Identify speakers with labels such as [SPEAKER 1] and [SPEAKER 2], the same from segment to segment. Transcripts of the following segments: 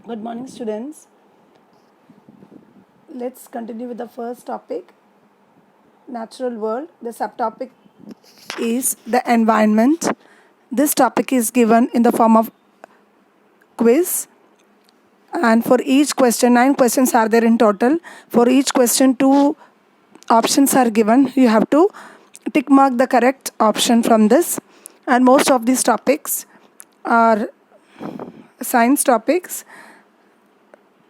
[SPEAKER 1] Good morning, students. Let's continue with the first topic, natural world. The subtopic is the environment. This topic is given in the form of quiz, and for each question, 9 questions are there in total. For each question, 2 options are given. You have to tick mark the correct option from this, and most of these topics are science topics.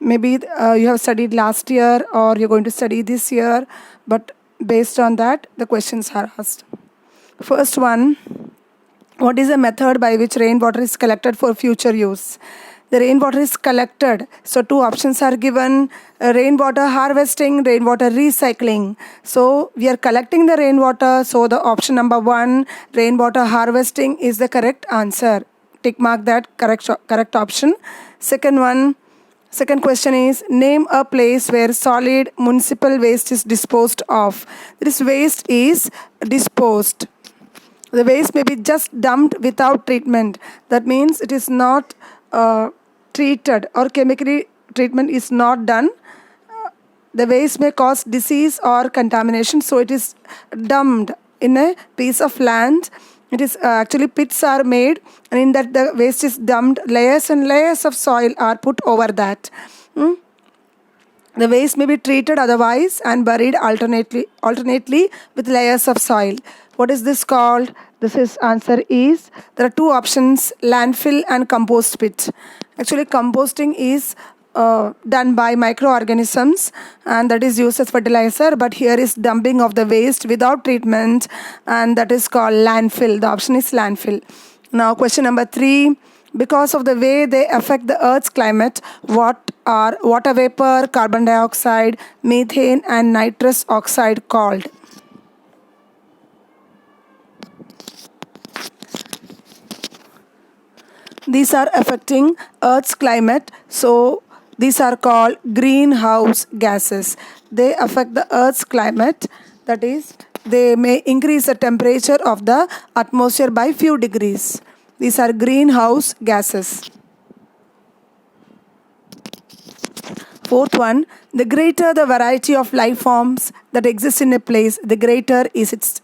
[SPEAKER 1] Maybe you have studied last year or you're going to study this year, but based on that the questions are asked. First one, what is the method by which rainwater is collected for future use? The rainwater is collected, so 2 options are given: rainwater harvesting, rainwater recycling. So we are collecting the rainwater, so the option number 1, rainwater harvesting, is the correct answer. Tick mark that correct option. Second question is, name a place where solid municipal waste is disposed of. This waste is disposed. The waste may be just dumped without treatment. That means it is not treated, or chemically treatment is not done. The waste may cause disease or contamination, so it is dumped in a piece of land. It is actually pits are made, and in that the waste is dumped. Layers and layers of soil are put over that. The waste may be treated otherwise and buried alternately with layers of soil. What is this called? Answer is, there are 2 options: landfill and compost pit. Actually, composting is done by microorganisms, and that is used as fertilizer, but here is dumping of the waste without treatment, and that is called landfill. The option is landfill. Now question number 3, because of the way they affect the earth's climate, what are water vapor, carbon dioxide, methane and nitrous oxide called? These are affecting earth's climate, so these are called greenhouse gases. They affect the earth's climate, that is, they may increase the temperature of the atmosphere by few degrees. These are greenhouse gases. Fourth one, the greater the variety of life forms that exist in a place, the greater is its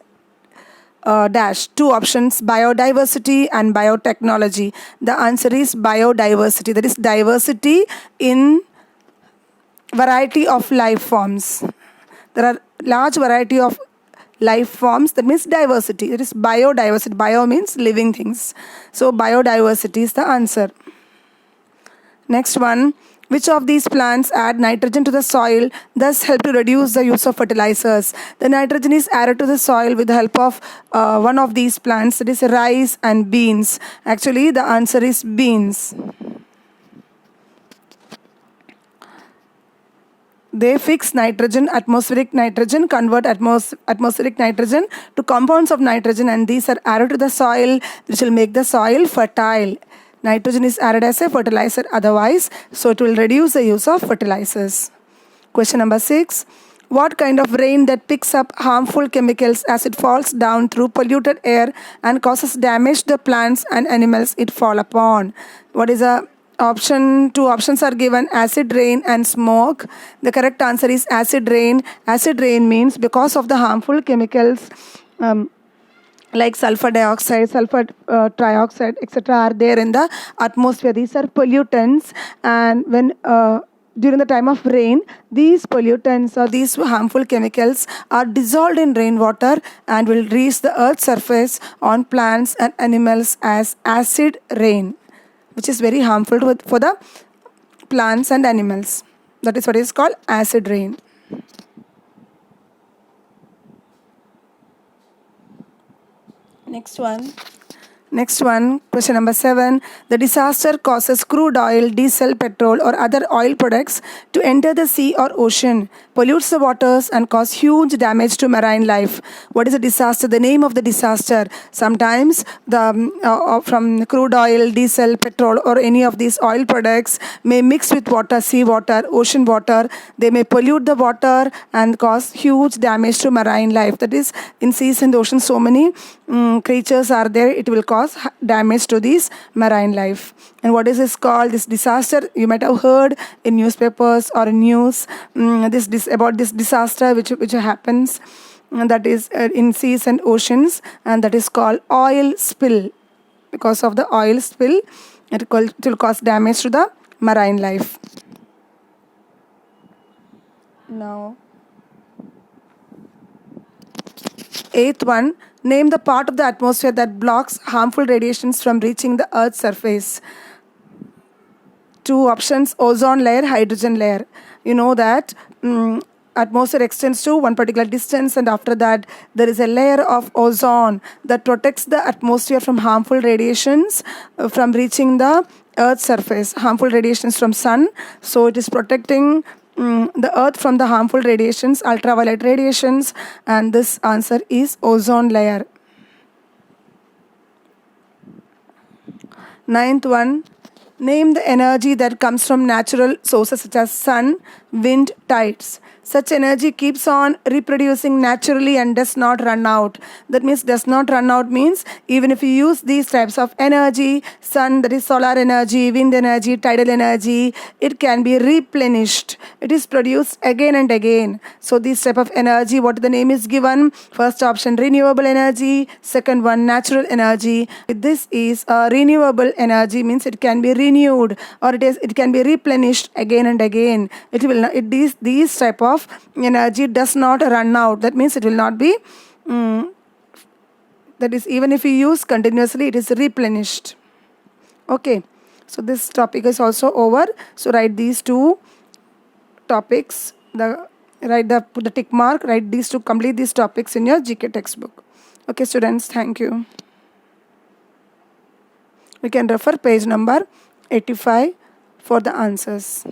[SPEAKER 1] dash. 2 options, biodiversity and biotechnology. The answer is biodiversity. That is diversity in variety of life forms. There are large variety of life forms, that means diversity. It is biodiversity. Bio means living things. So biodiversity is the answer. Next one, which of these plants add nitrogen to the soil, thus help to reduce the use of fertilizers? The nitrogen is added to the soil with the help of one of these plants, that is rice and beans. Actually, the answer is beans. They fix nitrogen, atmospheric nitrogen, convert atmospheric nitrogen to compounds of nitrogen, and these are added to the soil, which will make the soil fertile. Nitrogen is added as a fertilizer otherwise, so it will reduce the use of fertilizers. Question number 6. What kind of rain that picks up harmful chemicals as it falls down through polluted air and causes damage to the plants and animals it fall upon? What is the option? 2 options are given: acid rain and smoke. The correct answer is acid rain. Acid rain means because of the harmful chemicals like sulfur dioxide, sulfur trioxide, etc. are there in the atmosphere. These are pollutants, and when during the time of rain, these pollutants or these harmful chemicals are dissolved in rainwater and will reach the earth's surface on plants and animals as acid rain, which is very harmful for the plants and animals. That is what is called acid rain. Next one, question number 7. The disaster causes crude oil, diesel, petrol or other oil products to enter the sea or ocean, pollutes the waters and cause huge damage to marine life. What is a disaster? The name of the disaster. Sometimes the from crude oil, diesel, petrol or any of these oil products may mix with water, sea water, ocean water. They may pollute the water and cause huge damage to marine life. That is, in seas and oceans, so many creatures are there, it will cause damage to this marine life. And what is this called? This disaster you might have heard in newspapers or in news, about this disaster which happens, that is in seas and oceans, and that is called oil spill. Because of the oil spill, it will cause damage to the marine life. Now, eighth one, name the part of the atmosphere that blocks harmful radiations from reaching the Earth's surface. Two options: ozone layer, hydrogen layer. You know that atmosphere extends to one particular distance, and after that there is a layer of ozone that protects the atmosphere from harmful radiations from reaching the Earth's surface. Harmful radiations from sun, so it is protecting the earth from the harmful radiations, ultraviolet radiations, and this answer is ozone layer. Ninth one, name the energy that comes from natural sources such as sun, wind, tides. Such energy keeps on reproducing naturally and does not run out. That means does not run out means even if you use these types of energy, sun, that is solar energy, wind energy, tidal energy, it can be replenished. It is produced again and again. So this type of energy, what the name is given? First option renewable energy, second one natural energy. This is renewable energy, means it can be renewed or it can be replenished again and again. It will not, these type of energy does not run out. That means it will not be that is, even if you use continuously, it is replenished. Okay, so this topic is also over. So write these two topics, put the tick mark, write these to complete these topics in your GK textbook. Okay students, thank you. We can refer page number 85 for the answers.